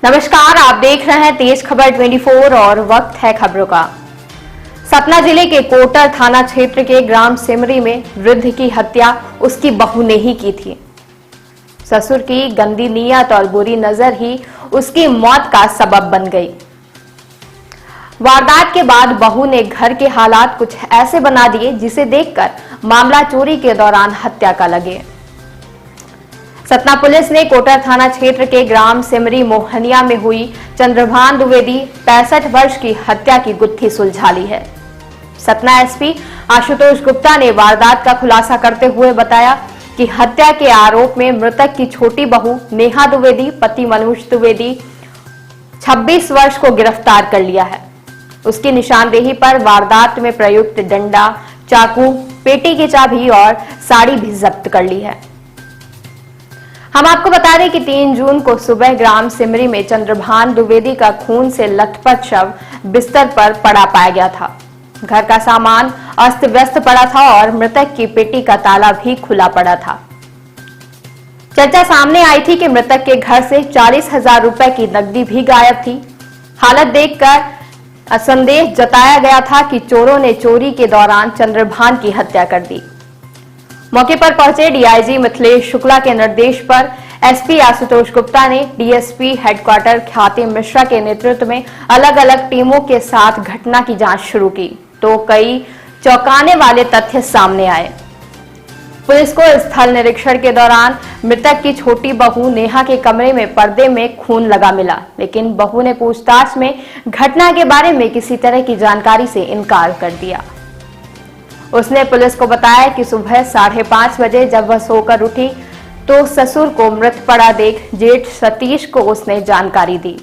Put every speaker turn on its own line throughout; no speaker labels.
नमस्कार, आप देख रहे हैं तेज खबर 24 और वक्त है खबरों का। सतना जिले के कोटर थाना क्षेत्र के ग्राम सिमरी में वृद्ध की हत्या उसकी बहू ने ही की थी। ससुर की गंदी नीयत और बुरी नजर ही उसकी मौत का सबब बन गई। वारदात के बाद बहू ने घर के हालात कुछ ऐसे बना दिए जिसे देखकर मामला चोरी के दौरान हत्या का लगे। सतना पुलिस ने कोटर थाना क्षेत्र के ग्राम सिमरी मोहनिया में हुई चंद्रभान द्विवेदी 65 वर्ष की हत्या की गुत्थी सुलझा ली है। सतना एसपी आशुतोष गुप्ता ने वारदात का खुलासा करते हुए बताया कि हत्या के आरोप में मृतक की छोटी बहू नेहा द्विवेदी पति मनोज द्विवेदी 26 वर्ष को गिरफ्तार कर लिया है। उसकी निशानदेही पर वारदात में प्रयुक्त डंडा, चाकू, पेटी की चाबी और साड़ी भी जब्त कर ली है। हम आपको बता दें कि 3 जून को सुबह ग्राम सिमरी में चंद्रभान द्विवेदी का खून से लथपथ शव बिस्तर पर पड़ा पाया गया था। घर का सामान अस्त व्यस्त पड़ा था और मृतक की पेटी का ताला भी खुला पड़ा था। चर्चा सामने आई थी कि मृतक के घर से 40,000 रुपए की नकदी भी गायब थी। हालत देखकर संदेह जताया गया था कि चोरों ने चोरी के दौरान चंद्रभान की हत्या कर दी। मौके पर पहुंचे डीआईजी मिथिलेश शुक्ला के निर्देश पर एसपी आशुतोष गुप्ता ने डीएसपी हेडक्वार्टर ख्याति मिश्रा के नेतृत्व में अलग अलग टीमों के साथ घटना की जांच शुरू की तो कई चौंकाने वाले तथ्य सामने आए। पुलिस को स्थल निरीक्षण के दौरान मृतक की छोटी बहू नेहा के कमरे में पर्दे में खून लगा मिला, लेकिन बहू ने पूछताछ में घटना के बारे में किसी तरह की जानकारी से इनकार कर दिया। उसने पुलिस को बताया कि सुबह 5:30 बजे जब वह सोकर उठी तो ससुर को मृत पड़ा देख जेठ सतीश को उसने जानकारी दी।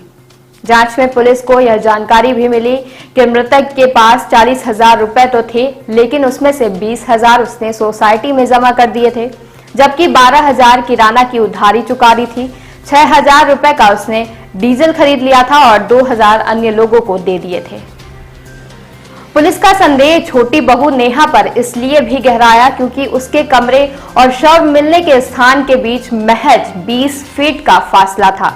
जांच में पुलिस को यह जानकारी भी मिली कि मृतक के पास 40,000 रुपए तो थे, लेकिन उसमें से 20,000 उसने सोसाइटी में जमा कर दिए थे, जबकि 12,000 किराना की उधारी चुका दी थी। 6,000 रुपए का उसने डीजल खरीद लिया था और 2,000 अन्य लोगों को दे दिए थे। पुलिस का संदेह छोटी बहू नेहा पर इसलिए भी गहराया क्योंकि उसके कमरे और शव मिलने के स्थान के बीच महज 20 फीट का फासला था।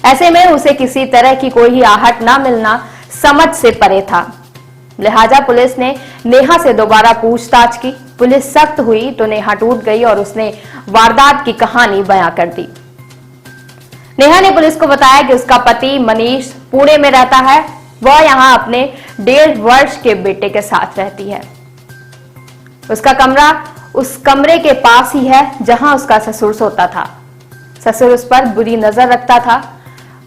ऐसे में उसे किसी तरह की कोई आहट न मिलना समझ से परे था। लिहाजा पुलिस ने नेहा से दोबारा पूछताछ की। पुलिस सख्त हुई तो नेहा टूट गई और उसने वारदात की कहानी बयां कर दी। नेहा ने पुलिस को बताया कि उसका पति मनीष पुणे में रहता है। वह यहां अपने 1.5 वर्ष के बेटे के साथ रहती है। उसका कमरा उस कमरे के पास ही है जहां उसका ससुर सोता था। ससुर उस पर बुरी नजर रखता था।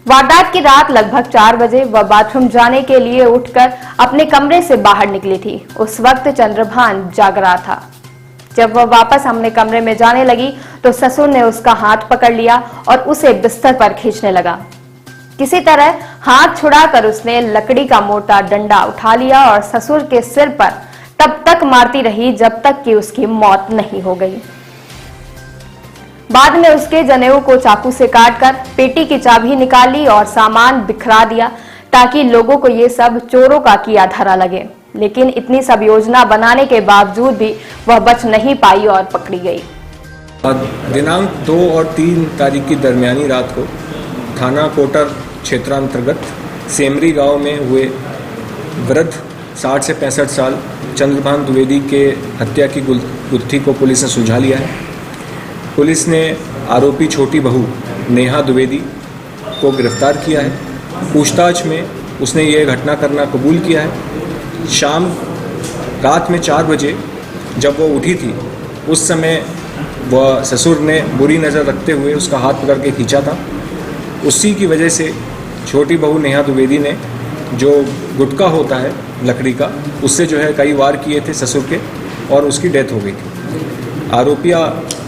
वारदात की रात लगभग 4 बजे वह बाथरूम जाने के लिए उठकर अपने कमरे से बाहर निकली थी। उस वक्त चंद्रभान जाग रहा था। जब वह वापस अपने कमरे में जाने लगी तो ससुर ने उसका हाथ पकड़ लिया और उसे बिस्तर पर खींचने लगा। किसी तरह हाथ छुड़ाकर उसने लकड़ी का मोटा डंडा उठा लिया और ससुर के सिर पर तब तक मारती रही जब तक कि उसकी मौत नहीं हो गई। बाद में उसके जनेऊ को चाकू से काटकर पेटी की चाबी निकाली और सामान बिखरा दिया ताकि लोगों को ये सब चोरों का किया धरा लगे। लेकिन इतनी सब योजना बनाने के बावजूद भी वह बच नहीं पाई और पकड़ी गई।
दिनांक 2 और 3 तारीख की दरमियानी रात को थाना कोटर क्षेत्रांतर्गत सेमरी गांव में हुए वृद्ध 60 से 65 साल चंद्रभान द्विवेदी के हत्या की गुत्थी को पुलिस ने सुलझा लिया है। पुलिस ने आरोपी छोटी बहू नेहा द्विवेदी को गिरफ्तार किया है। पूछताछ में उसने ये घटना करना कबूल किया है। रात में 4 बजे जब वो उठी थी उस समय वह ससुर ने बुरी नज़र रखते हुए उसका हाथ पकड़ के खींचा था। उसी की वजह से छोटी बहू नेहा द्विवेदी ने जो गुटका होता है लकड़ी का, उससे जो है कई वार किए थे ससुर के और उसकी डेथ हो गई थी। आरोपिया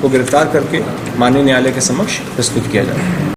को गिरफ्तार करके माननीय न्यायालय के समक्ष प्रस्तुत किया जा रहा है।